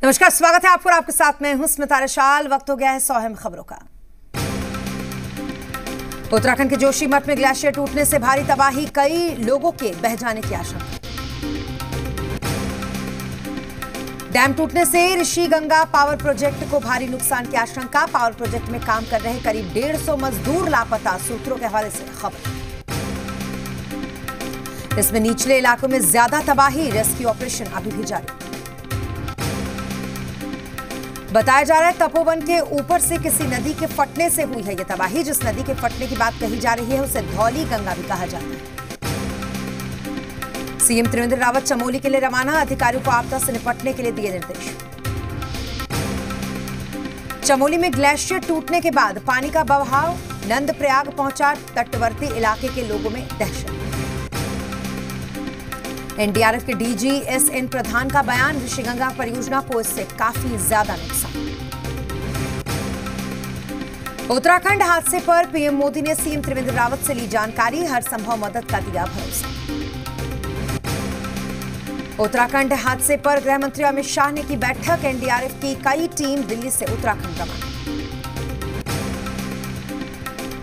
नमस्कार, स्वागत है आपको और आपके साथ में हूं स्मिता रशाल। वक्त हो गया है 100 अहम खबरों का। उत्तराखंड के जोशीमठ में ग्लेशियर टूटने से भारी तबाही, कई लोगों के बह जाने की आशंका। डैम टूटने से ऋषिगंगा पावर प्रोजेक्ट को भारी नुकसान की आशंका। पावर प्रोजेक्ट में काम कर रहे करीब 150 मजदूर लापता, सूत्रों के हवाले से खबर। इसमें निचले इलाकों में ज्यादा तबाही, रेस्क्यू ऑपरेशन अभी भी जारी। बताया जा रहा है तपोवन के ऊपर से किसी नदी के फटने से हुई है यह तबाही। जिस नदी के फटने की बात कही जा रही है उसे धौली गंगा भी कहा जाता है। सीएम त्रिवेंद्र रावत चमोली के लिए रवाना, अधिकारियों को आपदा से निपटने के लिए दिए निर्देश। चमोली में ग्लेशियर टूटने के बाद पानी का बहाव नंदप्रयाग पहुंचा, तटवर्ती इलाके के लोगों में दहशत। एनडीआरएफ के डीजी एसएन प्रधान का बयान, ऋषिगंगा परियोजना को इससे काफी ज्यादा नुकसान। उत्तराखंड हादसे पर पीएम मोदी ने सीएम त्रिवेंद्र रावत से ली जानकारी, हर संभव मदद का दिया भरोसा। उत्तराखंड हादसे पर गृह मंत्री अमित शाह ने की बैठक, एनडीआरएफ की कई टीम दिल्ली से उत्तराखंड रवाना।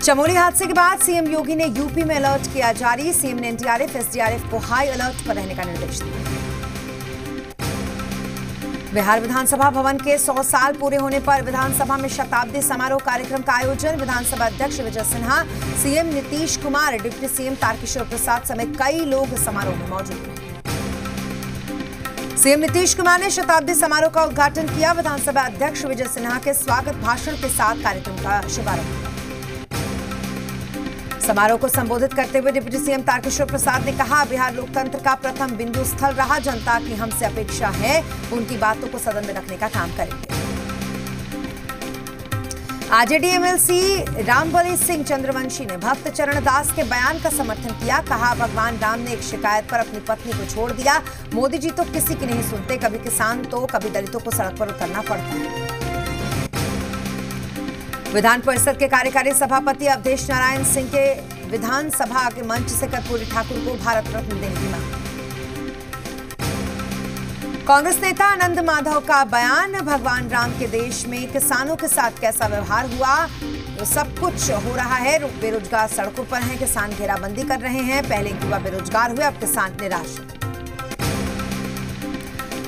चमोली हादसे के बाद सीएम योगी ने यूपी में अलर्ट किया जारी, सीएम ने एनडीआरएफ एसडीआरएफ को हाई अलर्ट पर रहने का निर्देश दिया। बिहार विधानसभा भवन के 100 साल पूरे होने पर विधानसभा में शताब्दी समारोह कार्यक्रम का आयोजन, विधानसभा अध्यक्ष Vijay Sinha, CM Nitish Kumar, deputy CM Tarkishore Prasad समेत कई लोग समारोह में मौजूद रहे। सीएम नीतीश कुमार ने शताब्दी समारोह का उद्घाटन किया, विधानसभा अध्यक्ष विजय सिन्हा के स्वागत भाषण के साथ कार्यक्रम का शुभारंभ किया। समारोह को संबोधित करते हुए डिप्टी सीएम तारकिशोर प्रसाद ने कहा, बिहार लोकतंत्र का प्रथम बिंदु स्थल रहा, जनता की हमसे अपेक्षा है उनकी बातों को सदन में रखने का काम करेंगे। आरजेडी एमएलसी रामबली सिंह चंद्रवंशी ने भक्त चरण दास के बयान का समर्थन किया, कहा भगवान राम ने एक शिकायत पर अपनी पत्नी को छोड़ दिया, मोदी जी तो किसी की नहीं सुनते, कभी किसान तो कभी दलितों को सड़क पर उतरना पड़ता है। विधान परिषद के कार्यकारी सभापति अवधेश नारायण सिंह के विधानसभा के मंच से कर्पूरी ठाकुर को भारत रत्न देने की मांग। कांग्रेस नेता आनंद माधव का बयान, भगवान राम के देश में किसानों के साथ कैसा व्यवहार हुआ, तो सब कुछ हो रहा है, बेरोजगार सड़कों पर हैं, किसान घेराबंदी कर रहे हैं, पहले युवा बेरोजगार हुए, अब किसान निराश।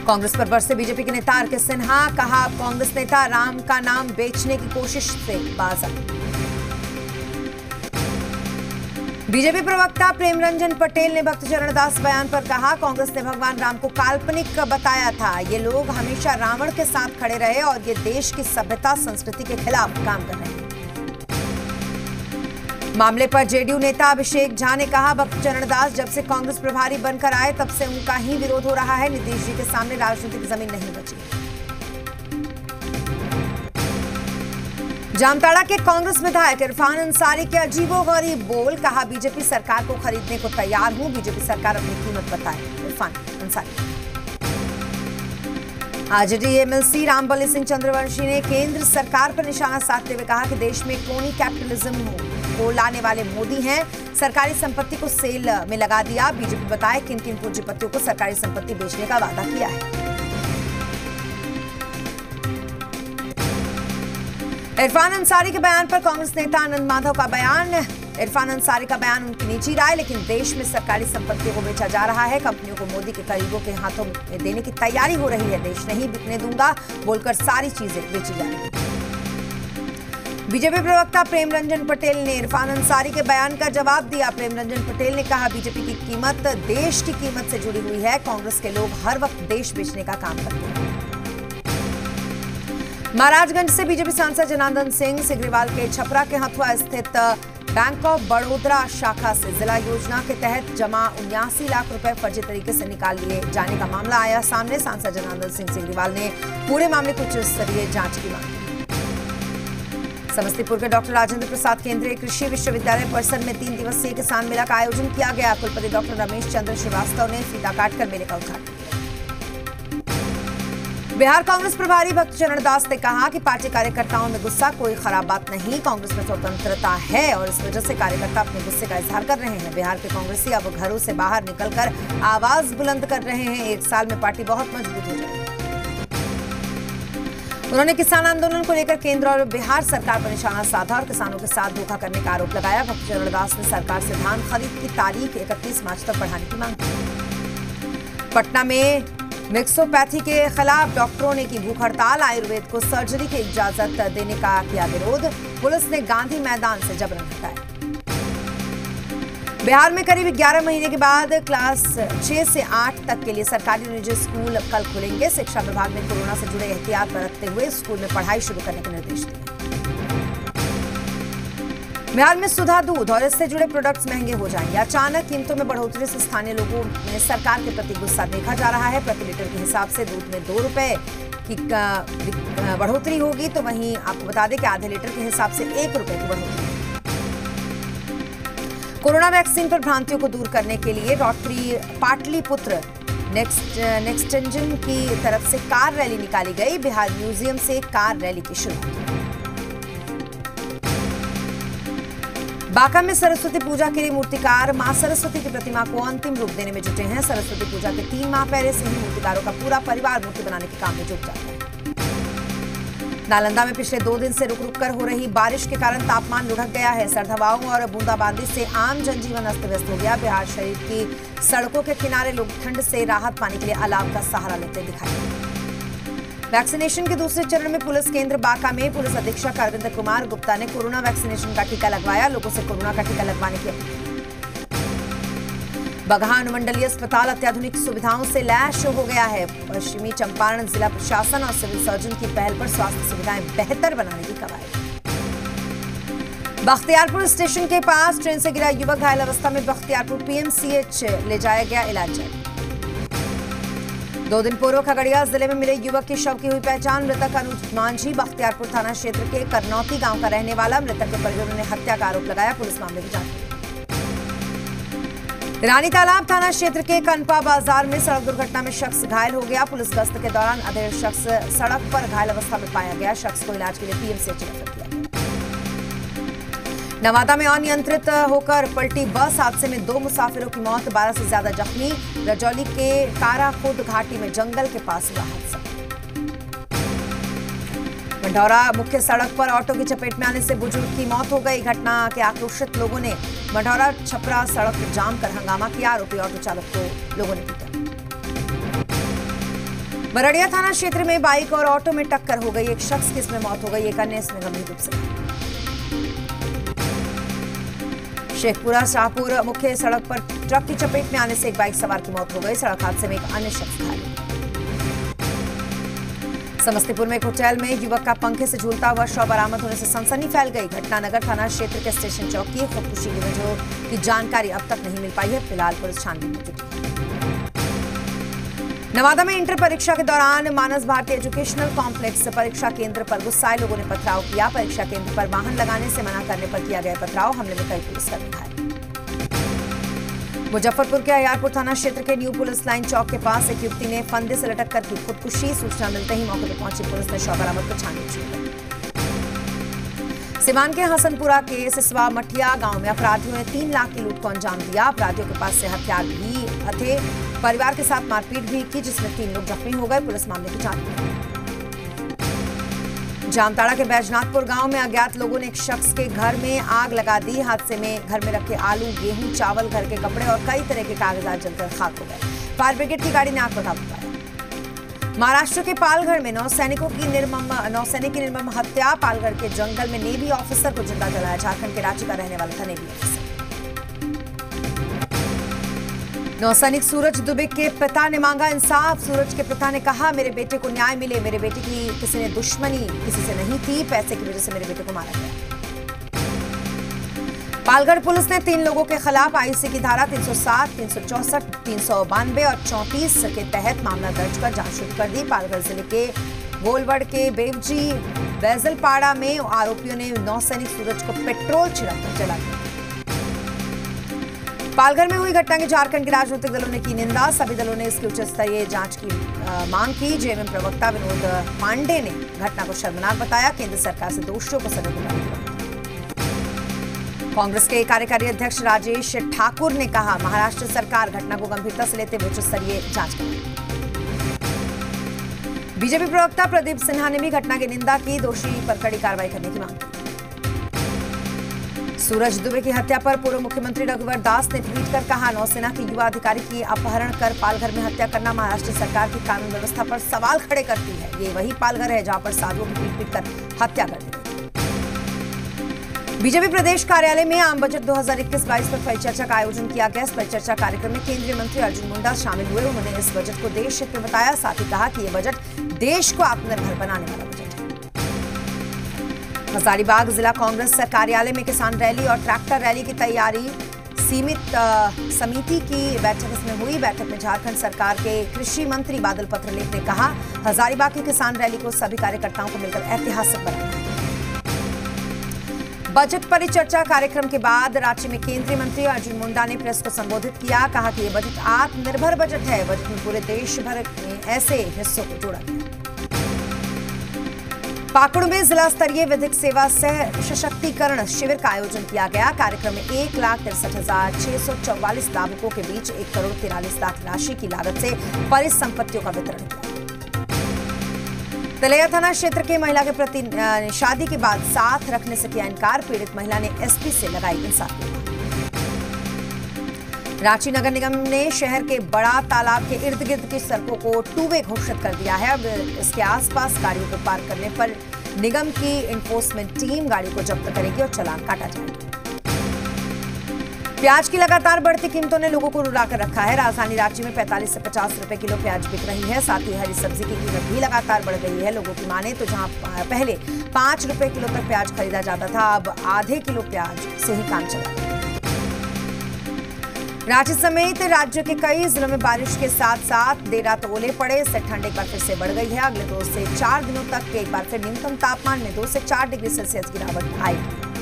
कांग्रेस पर बरसे बीजेपी के नेता आर के सिन्हा, कहा कांग्रेस नेता राम का नाम बेचने की कोशिश से बाज आए। बीजेपी प्रवक्ता प्रेम रंजन पटेल ने भक्त चरण दास बयान पर कहा, कांग्रेस ने भगवान राम को काल्पनिक बताया था, ये लोग हमेशा रावण के साथ खड़े रहे और ये देश की सभ्यता संस्कृति के खिलाफ काम कर रहे हैं। मामले पर जेडीयू नेता अभिषेक झा ने कहा, भक्त चरण दास जब से कांग्रेस प्रभारी बनकर आए तब से उनका ही विरोध हो रहा है, नीतीश जी के सामने राजनीतिक जमीन नहीं बची। जामताड़ा के कांग्रेस विधायक इरफान अंसारी के अजीबोगरीब बोल, कहा बीजेपी सरकार को खरीदने को तैयार हूं, बीजेपी सरकार अपनी कीमत बताए। इरफान अंसारी। आरजेडी एमएलसी रामबली सिंह चंद्रवंशी ने केंद्र सरकार पर निशाना साधते हुए कहा कि देश में क्रोनी कैपिटलिज्म को लाने वाले मोदी हैं, सरकारी संपत्ति को सेल में लगा दिया। बीजेपी बताए किन किन पूंजीपतियों को सरकारी संपत्ति बेचने का वादा किया है। इरफान अंसारी के बयान पर कांग्रेस नेता आनंद माधव का बयान, इरफान अंसारी का बयान उनकी निजी राय, लेकिन देश में सरकारी संपत्तियों को बेचा जा रहा है, कंपनियों को मोदी के करीबों के हाथों में देने की तैयारी हो रही है, देश नहीं बिकने दूंगा बोलकर सारी चीजें बेची जा रही। बीजेपी प्रवक्ता प्रेम रंजन पटेल ने इरफान अंसारी के बयान का जवाब दिया। प्रेम रंजन पटेल ने कहा, बीजेपी की कीमत देश की कीमत से जुड़ी हुई है, कांग्रेस के लोग हर वक्त देश बेचने का काम करते हैं। महाराजगंज से बीजेपी सांसद जनार्दन सिंह सिग्रीवाल के छपरा के हथुआ स्थित बैंक ऑफ बड़ौदा शाखा से जिला योजना के तहत जमा 79 लाख रुपए फर्जी तरीके से निकाल लिए जाने का मामला आया सामने। सांसद जनार्दन सिंह सिग्रीवाल ने पूरे मामले को उच्च स्तरीय जांच की मांग की। समस्तीपुर के डॉक्टर राजेंद्र प्रसाद केंद्रीय कृषि विश्वविद्यालय परिसर में 3 दिवसीय किसान मेला का आयोजन किया गया। कुलपति डॉक्टर रमेश चंद्र श्रीवास्तव ने फीता काटकर मेले का उद्घाटन किया। बिहार कांग्रेस प्रभारी भक्त चरण दास ने कहा कि पार्टी कार्यकर्ताओं में गुस्सा कोई खराब बात नहीं, कांग्रेस में स्वतंत्रता है और इस वजह से कार्यकर्ता अपने गुस्से का इजहार कर रहे हैं। बिहार के कांग्रेसी अब घरों से बाहर निकलकर आवाज बुलंद कर रहे हैं। 1 साल में पार्टी बहुत मजबूत हो जाएगी। उन्होंने किसान आंदोलन को लेकर केंद्र और बिहार सरकार पर निशाना साधा और किसानों के साथ धोखा करने का आरोप लगाया। भक्त चरण दास ने सरकार से धान खरीद की तारीख 31 मार्च तक बढ़ाने की मांग की। पटना में मिक्सोपैथी के खिलाफ डॉक्टरों ने की भूख हड़ताल। आयुर्वेद को सर्जरी की इजाजत देने का किया विरोध। पुलिस ने गांधी मैदान से जबरन हटाया। बिहार में करीब 11 महीने के बाद क्लास 6 से 8 तक के लिए सरकारी और निजी स्कूल कल खुलेंगे। शिक्षा विभाग ने कोरोना से जुड़े एहतियात बरतते हुए स्कूल में पढ़ाई शुरू करने के निर्देश दिए। बिहार में सुधा दूध और इससे जुड़े प्रोडक्ट्स महंगे हो जाएंगे। अचानक कीमतों में बढ़ोतरी से स्थानीय लोगों में सरकार के प्रति गुस्सा देखा जा रहा है। प्रति लीटर के हिसाब से दूध में 2 रुपए की बढ़ोतरी होगी, तो वहीं आपको बता दें कि आधे लीटर के हिसाब से 1 रुपए की बढ़ोतरी। कोरोना वैक्सीन पर भ्रांतियों को दूर करने के लिए रोटरी पाटलिपुत्र नेक्स्ट इंजन की तरफ से कार रैली निकाली गई। बिहार म्यूजियम से कार रैली की शुरुआत। बांका में सरस्वती पूजा के लिए मूर्तिकार मां सरस्वती की प्रतिमा को अंतिम रूप देने में जुटे हैं। सरस्वती पूजा के 3 माह पहले से ही मूर्तिकारों का पूरा परिवार मूर्ति बनाने के काम में जुट जाता है। नालंदा में पिछले 2 दिन से रुक रुक कर हो रही बारिश के कारण तापमान लुढ़क गया है। सर्द हवाओं और बूंदाबांदी से आम जनजीवन अस्त व्यस्त हो गया। बिहार शरीफ की सड़कों के किनारे लोग ठंड से राहत पाने के लिए अलाव का सहारा लेते दिखाई। वैक्सीनेशन के दूसरे चरण में पुलिस केंद्र बांका में पुलिस अधीक्षक अरविंद कुमार गुप्ता ने कोरोना वैक्सीनेशन का टीका लगवाया। लोगों से कोरोना का टीका लगवाने की अपील। बगहा अनुमंडलीय अस्पताल अत्याधुनिक सुविधाओं से लैस हो गया है। पश्चिमी चंपारण जिला प्रशासन और सिविल सर्जन की पहल पर स्वास्थ्य सुविधाएं बेहतर बनाने की कवायद। बख्तियारपुर स्टेशन के पास ट्रेन से गिरा युवक घायल अवस्था में बख्तियारपुर पीएमसीएच ले जाया गया इलाज। 2 दिन पूर्व खगड़िया जिले में मिले युवक की शव की हुई पहचान। मृतक अनुज मांझी बख्तियारपुर थाना क्षेत्र के करनौती गांव का रहने वाला। मृतक के परिजनों ने हत्या का आरोप लगाया। पुलिस मामले की जांच। रानी तालाब थाना क्षेत्र के कनपा बाजार में सड़क दुर्घटना में शख्स घायल हो गया। पुलिस गश्त के दौरान अधेड़ शख्स सड़क पर घायल अवस्था में पाया गया। शख्स को इलाज के लिए पीएमसीएच रेफर किया गया। नवादा में अनियंत्रित होकर पलटी बस हादसे में 2 मुसाफिरों की मौत, 12 से ज्यादा जख्मी। रजौली के काराखुद घाटी में जंगल के पास हुआ हादसा। मंढौरा मुख्य सड़क पर ऑटो की चपेट में आने से बुजुर्ग की मौत हो गई। घटना के आक्रोशित लोगों ने मंढौरा छपरा सड़क जाम कर हंगामा किया। आरोपी ऑटो चालक को लोगों ने पीटा। बरड़िया थाना क्षेत्र में बाइक और ऑटो में टक्कर हो गई। एक शख्स की इसमें मौत हो गई, एक अन्य इसमें गंभीर रूप से। शेखपुरा शाहपुर मुख्य सड़क पर ट्रक की चपेट में आने से एक बाइक सवार की मौत हो गई। सड़क हादसे में एक अन्य शख्स घायल। समस्तीपुर में एक होटल में युवक का पंखे से झूलता हुआ शव बरामद होने से सनसनी फैल गई। घटना नगर थाना क्षेत्र के स्टेशन चौक की। खुदकुशी की वजह की जानकारी अब तक नहीं मिल पाई है। फिलहाल पुलिस छानबीन में जुटी है। नवादा में इंटर परीक्षा के दौरान मानस भारती एजुकेशनल कॉम्प्लेक्स परीक्षा केंद्र पर गुस्साए लोगों ने पथराव किया। परीक्षा केंद्र पर वाहन लगाने से मना करने पर किया गया पथराव। हमले में कई पुलिसकर्मी घायल। मुजफ्फरपुर के अयारपुर थाना क्षेत्र के न्यू पुलिस लाइन चौक के पास एक युवती ने फंदे से लटक कर की खुदकुशी। सूचना मिलते ही मौके पर पहुंची पुलिस ने शव बरामद कर छानबीन शुरू कर दी। सिवान के हसनपुरा के सिसवा मठिया गांव में अपराधियों ने 3 लाख की लूट को अंजाम दिया। अपराधियों के पास से हथियार भी थे। परिवार के साथ मारपीट भी की, जिसमें 3 लोग जख्मी हो गए। पुलिस मामले की जांच कर रही है। जामताड़ा के बैजनाथपुर गांव में अज्ञात लोगों ने एक शख्स के घर में आग लगा दी। हादसे में घर में रखे आलू, गेहूं, चावल, घर के कपड़े और कई तरह के कागजात जलकर खाक हो गए। फायर ब्रिगेड की गाड़ी ने आग पर काबू पाया। महाराष्ट्र के पालघर में नौसैनिक की निर्मम हत्या। पालघर के जंगल में नेवी ऑफिसर को जिंदा जलाया। झारखंड के रांची का रहने वाला था नेवी ऑफिसर। नौसैनिक सूरज दुबे के पिता ने मांगा इंसाफ। सूरज के पिता ने कहा, मेरे बेटे को न्याय मिले। मेरे बेटे की किसी ने दुश्मनी किसी से नहीं थी। पैसे की वजह से मेरे बेटे को मारा गया। पालघर पुलिस ने 3 लोगों के खिलाफ आईसी की धारा 307, 364, 392 और 34 के तहत मामला दर्ज कर जांच शुरू कर दी। पालघर जिले के गोलवड़ के बेवजी बैजलपाड़ा में आरोपियों ने नौसैनिक सूरज को पेट्रोल छिड़ककर जला दिया। पालघर में हुई घटना की झारखंड के राजनीतिक दलों ने की निंदा। सभी दलों ने इसकी उच्च स्तरीय जांच की मांग की। जेएमएम प्रवक्ता विनोद पांडे ने घटना को शर्मनाक बताया। केंद्र सरकार से दोषियों को सजा दिलाने की मांग की। कांग्रेस के कार्यकारी अध्यक्ष राजेश ठाकुर ने कहा, महाराष्ट्र सरकार घटना को गंभीरता से लेते हुए उच्च स्तरीय जांच करेगी। बीजेपी प्रवक्ता प्रदीप सिन्हा ने भी घटना की निंदा की, दोषी पर कड़ी कार्रवाई करने की मांग की। सूरज दुबे की हत्या पर पूर्व मुख्यमंत्री रघुवर दास ने ट्वीट कर कहा, नौसेना के युवा अधिकारी की अपहरण कर पालघर में हत्या करना महाराष्ट्र सरकार की कानून व्यवस्था पर सवाल खड़े करती है। ये वही पालघर है जहां पर साधुओं की पीट कर हत्या कर दी। बीजेपी प्रदेश कार्यालय में आम बजट 2021-22 पर परिचर्चा का आयोजन किया गया। इस परिचर्चा कार्यक्रम में केंद्रीय मंत्री अर्जुन मुंडा शामिल हुए। उन्होंने इस बजट को देश हित में बताया, साथ ही कहा कि यह बजट देश को आत्मनिर्भर बनाने वाला बजट है। हजारीबाग जिला कांग्रेस कार्यालय में किसान रैली और ट्रैक्टर रैली की तैयारी सीमित समिति की बैठक इसमें हुई। बैठक में झारखंड सरकार के कृषि मंत्री बादल पत्रलेख ने कहा, हजारीबाग की किसान रैली को सभी कार्यकर्ताओं को मिलकर ऐतिहासिक बनाया। बजट परिचर्चा कार्यक्रम के बाद रांची में केंद्रीय मंत्री अर्जुन मुंडा ने प्रेस को संबोधित किया, कहा कि यह बजट आत्मनिर्भर बजट है। बजट में पूरे देश भर में ऐसे हिस्सों को जोड़ा गया। पाकुड़ में जिला स्तरीय विधिक सेवा सह सशक्तिकरण शिविर का आयोजन किया गया। कार्यक्रम में 1,63,644 लाभुकों के बीच 1,43,00,000 राशि की लागत से परिसंपत्तियों का वितरण किया। तलैया थाना क्षेत्र के महिला के प्रति शादी के बाद साथ रखने से किया इनकार। पीड़ित महिला ने एसपी से लगाई इंसाफ की मांग। रांची नगर निगम ने शहर के बड़ा तालाब के इर्द गिर्द की सड़कों को टू वे घोषित कर दिया है। अब इसके आसपास गाड़ियों को पार्क करने पर निगम की एनफोर्समेंट टीम गाड़ी को जब्त करेगी और चालान काटा जाएगा। प्याज की लगातार बढ़ती कीमतों ने लोगों को रुला कर रखा है। राजधानी रांची में 45 से 50 रुपए किलो प्याज बिक रही है। साथ ही हरी सब्जी की कीमत भी लगातार बढ़ गई है। लोगों की माने तो जहां पहले 5 रुपए किलो तक प्याज खरीदा जाता था, अब आधे किलो प्याज से ही काम चला। रांची समेत राज्य के कई जिलों में बारिश के साथ साथ देर रात ओले पड़े। इससे ठंड एक बार फिर से बढ़ गई है। अगले 2 से 4 दिनों तक एक बार फिर न्यूनतम तापमान में 2 से 4 डिग्री सेल्सियस गिरावट आएगी।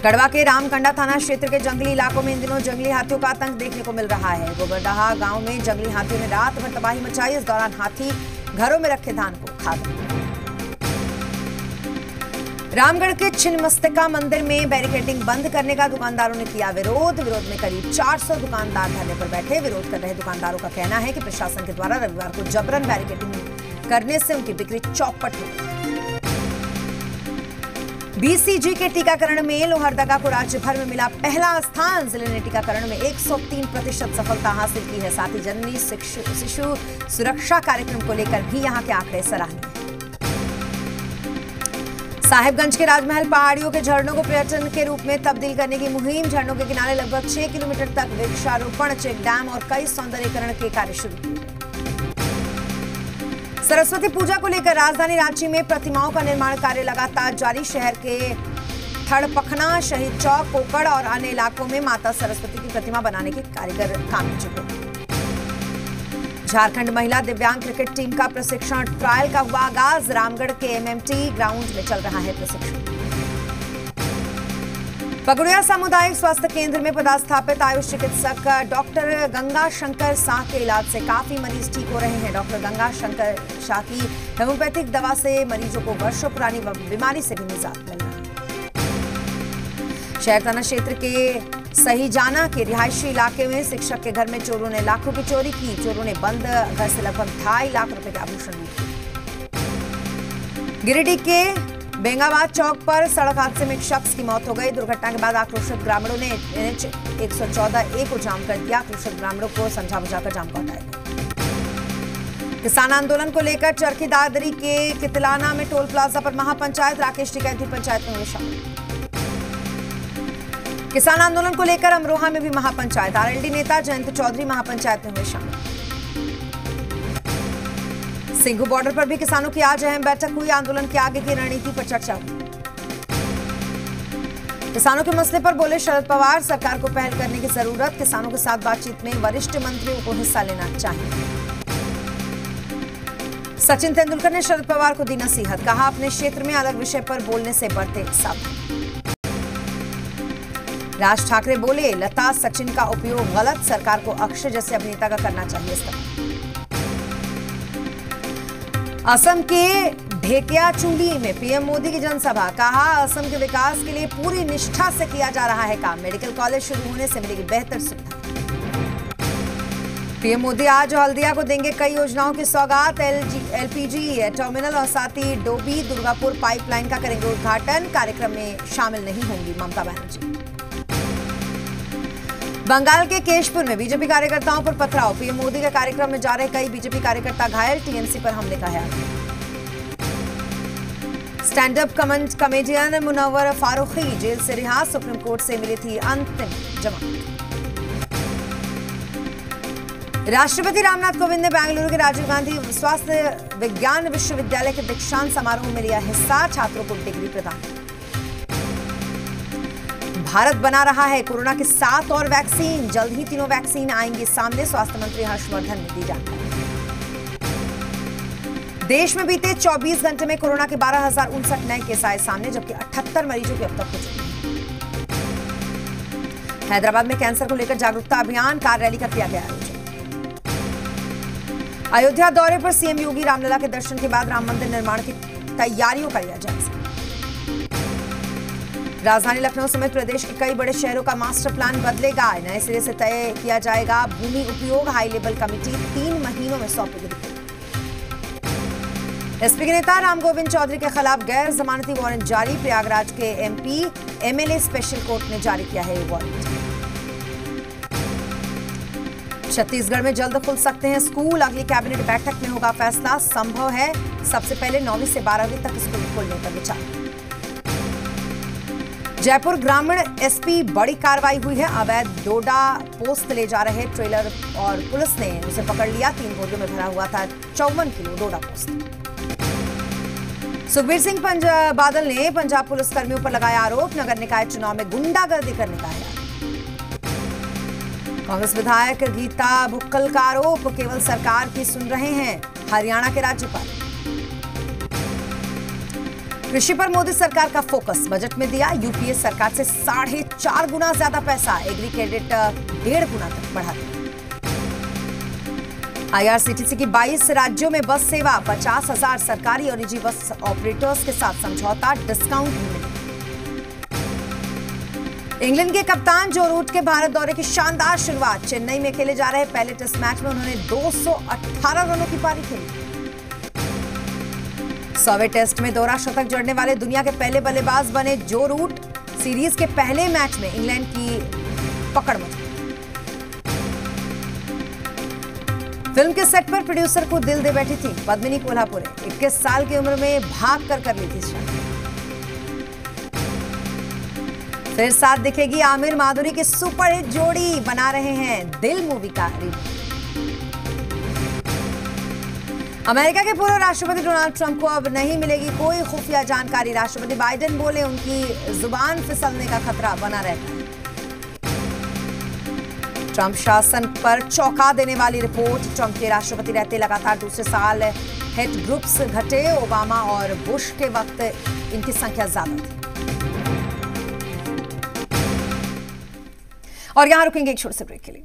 गढ़वा के रामकंडा थाना क्षेत्र के जंगली इलाकों में इन दिनों जंगली हाथियों का आतंक देखने को मिल रहा है। गोबरडहा गांव में जंगली हाथियों ने रात भर तबाही मचाई। इस दौरान हाथी घरों में रखे धान को खा गए। रामगढ़ के छिन्नमस्तिका मंदिर में बैरिकेडिंग बंद करने का दुकानदारों ने किया विरोध में करीब 400 दुकानदार धरने पर बैठे। विरोध कर रहे दुकानदारों का कहना है कि प्रशासन के द्वारा रविवार को जबरन बैरिकेडिंग करने से उनकी बिक्री चौपट हो गई। बीसीजी के टीकाकरण में लोहरदगा को राज्य भर में मिला पहला स्थान। जिले ने टीकाकरण में 103% सफलता हासिल की है। साथ ही जननी शिशु सुरक्षा कार्यक्रम को लेकर भी यहां के आंकड़े सराहनीय। साहिबगंज के राजमहल पहाड़ियों के झरनों को पर्यटन के रूप में तब्दील करने की मुहिम। झरनों के किनारे लगभग 6 किलोमीटर तक वृक्षारोपण, चेक डैम और कई सौंदर्यीकरण के कार्य शुरू किए। सरस्वती पूजा को लेकर राजधानी रांची में प्रतिमाओं का निर्माण कार्य लगातार जारी। शहर के थड़पखना, शहीद चौक, कोकड़ और अन्य इलाकों में माता सरस्वती की प्रतिमा बनाने के कारीगर काम में जुटे। झारखंड महिला दिव्यांग क्रिकेट टीम का प्रशिक्षण ट्रायल का हुआ आगाज। रामगढ़ के एमएमटी ग्राउंड में चल रहा है प्रशिक्षण। पगड़िया सामुदायिक स्वास्थ्य केंद्र में पदस्थापित आयुष चिकित्सक डॉक्टर गंगा शंकर शाह के इलाज से काफी मरीज ठीक हो रहे हैं। डॉक्टर गंगा शंकर शाह की होम्योपैथिक दवा से मरीजों को वर्षों पुरानी बीमारी से भी निजात मिल रहा है। शहर थाना क्षेत्र के सही जाना के रिहायशी इलाके में शिक्षक के घर में चोरों ने लाखों की चोरी की। चोरों ने बंद घर से लगभग 2.5 लाख रुपए के आभूषण लूटे। गिरिडीह के बेंगाबाद चौक पर सड़क हादसे में एक शख्स की मौत हो गई। दुर्घटना के बाद आक्रोशित ग्रामीणों ने NH 114A को जाम कर दिया। आक्रोशित ग्रामीणों को समझा बुझाकर जाम को हटाया। किसान आंदोलन को लेकर चरखी दादरी के कितलाना में टोल प्लाजा पर महापंचायत। राकेश टिकैती पंचायत में हुए शामिल। किसान आंदोलन को लेकर अमरोहा में भी महापंचायत। आरएलडी नेता जयंत चौधरी महापंचायत में हुए शामिल। सिंघू बॉर्डर पर भी किसानों की आज अहम बैठक हुई। आंदोलन के आगे की रणनीति पर चर्चा हुई। किसानों के मसले पर बोले शरद पवार, सरकार को पहल करने की जरूरत। किसानों के साथ बातचीत में वरिष्ठ मंत्रियों को हिस्सा लेना चाहिए। सचिन तेंदुलकर ने शरद पवार को दी नसीहत। कहा, अपने क्षेत्र में अलग विषय पर बोलने से बरते सावधान। राज ठाकरे बोले, लता सचिन का उपयोग गलत। सरकार को अक्षय जैसे अभिनेता का करना चाहिए इस्तेमाल। असम के ढेकियाचुंडी में पीएम मोदी की जनसभा। कहा, असम के विकास के लिए पूरी निष्ठा से किया जा रहा है काम। मेडिकल कॉलेज शुरू होने से मिलेगी बेहतर सुविधा। पीएम मोदी आज हल्दिया को देंगे कई योजनाओं की सौगात। एलपीजी टर्मिनल और साथ ही डोबी दुर्गापुर पाइपलाइन का करेंगे उद्घाटन। कार्यक्रम में शामिल नहीं होंगी ममता बनर्जी। बंगाल के केशपुर में बीजेपी कार्यकर्ताओं पर पथराव। पीएम मोदी के कार्यक्रम में जा रहे कई बीजेपी कार्यकर्ता घायल। टीएमसी पर हमले का है। Stand up comedian Munawar Faruqui jail से रिहा। सुप्रीम कोर्ट से मिली थी अंतिम जमानत। राष्ट्रपति रामनाथ कोविंद ने बेंगलुरु के राजीव गांधी स्वास्थ्य विज्ञान विश्वविद्यालय के दीक्षांत समारोह में लिया हिस्सा। छात्रों को डिग्री प्रदान। भारत बना रहा है कोरोना के 7 और वैक्सीन। जल्द ही तीनों वैक्सीन आएंगी सामने। स्वास्थ्य मंत्री हर्षवर्धन ने दी जानकारी। देश में बीते 24 घंटे में कोरोना के 12,059 नए केस आए सामने, जबकि 78 मरीजों की अब तक हो चुकी है। हैदराबाद में कैंसर को लेकर जागरूकता अभियान कार रैली का किया गया आयोजन। अयोध्या दौरे पर सीएम योगी रामलला के दर्शन के बाद राम मंदिर निर्माण की तैयारियों का लिया जायजा। राजधानी लखनऊ समेत प्रदेश के कई बड़े शहरों का मास्टर प्लान बदलेगा। नए सिरे से तय किया जाएगा भूमि उपयोग। हाई लेवल कमेटी 3 महीनों में सौंपेगी रिपोर्ट। एसपी के नेता राम गोविंद चौधरी के खिलाफ गैर जमानती वारंट जारी। प्रयागराज के एमपी एमएलए स्पेशल कोर्ट ने जारी किया है ये वारंट। छत्तीसगढ़ में जल्द खुल सकते हैं स्कूल। अगली कैबिनेट बैठक में होगा फैसला। संभव है सबसे पहले 9वीं से 12वीं तक स्कूल खोलने पर विचार। जयपुर ग्रामीण एसपी बड़ी कार्रवाई हुई है। अवैध डोडा पोस्त ले जा रहे ट्रेलर और पुलिस ने उसे पकड़ लिया। 3 बोरियों में भरा हुआ था 54 किलो डोडा पोस्त। सुखबीर सिंह बादल ने पंजाब पुलिस कर्मियों पर लगाया आरोप। नगर निकाय चुनाव में गुंडागर्दी करने का है। कांग्रेस विधायक गीता भुक्कल का आरोप केवल सरकार की सुन रहे हैं हरियाणा के राज्यपाल। कृषि पर मोदी सरकार का फोकस बजट में दिया। यूपीए सरकार से 4.5 गुना ज्यादा पैसा। एग्री क्रेडिट 1.5 गुना तक बढ़ा दिया। आईआरसीटीसी की 22 राज्यों में बस सेवा। 50,000 सरकारी और निजी बस ऑपरेटर्स के साथ समझौता। डिस्काउंट भी मिलेगा। इंग्लैंड के कप्तान जो रूट के भारत दौरे की शानदार शुरुआत। चेन्नई में खेले जा रहे पहले टेस्ट मैच में उन्होंने 218 रनों की पारी खेली। 100वें टेस्ट में दोहरा शतक जड़ने वाले दुनिया के पहले बल्लेबाज बने जो रूट। सीरीज के पहले मैच में इंग्लैंड की पकड़ मची। फिल्म के सेट पर प्रोड्यूसर को दिल दे बैठी थी पद्मिनी कोल्हापुरे। 21 साल की उम्र में भाग कर ली थी शादी। फिर साथ दिखेगी आमिर माधुरी की सुपरहिट जोड़ी। बना रहे हैं दिल मूवी का रीमेक। अमेरिका के पूर्व राष्ट्रपति डोनाल्ड ट्रंप को अब नहीं मिलेगी कोई खुफिया जानकारी। राष्ट्रपति बाइडेन बोले उनकी जुबान फिसलने का खतरा बना रहता है। ट्रंप शासन पर चौंका देने वाली रिपोर्ट। ट्रंप के राष्ट्रपति रहते लगातार दूसरे साल हेट ग्रुप्स घटे। ओबामा और बुश के वक्त इनकी संख्या ज्यादा थी। और यहां रुकेंगे एक छोटे से ब्रेक के लिए।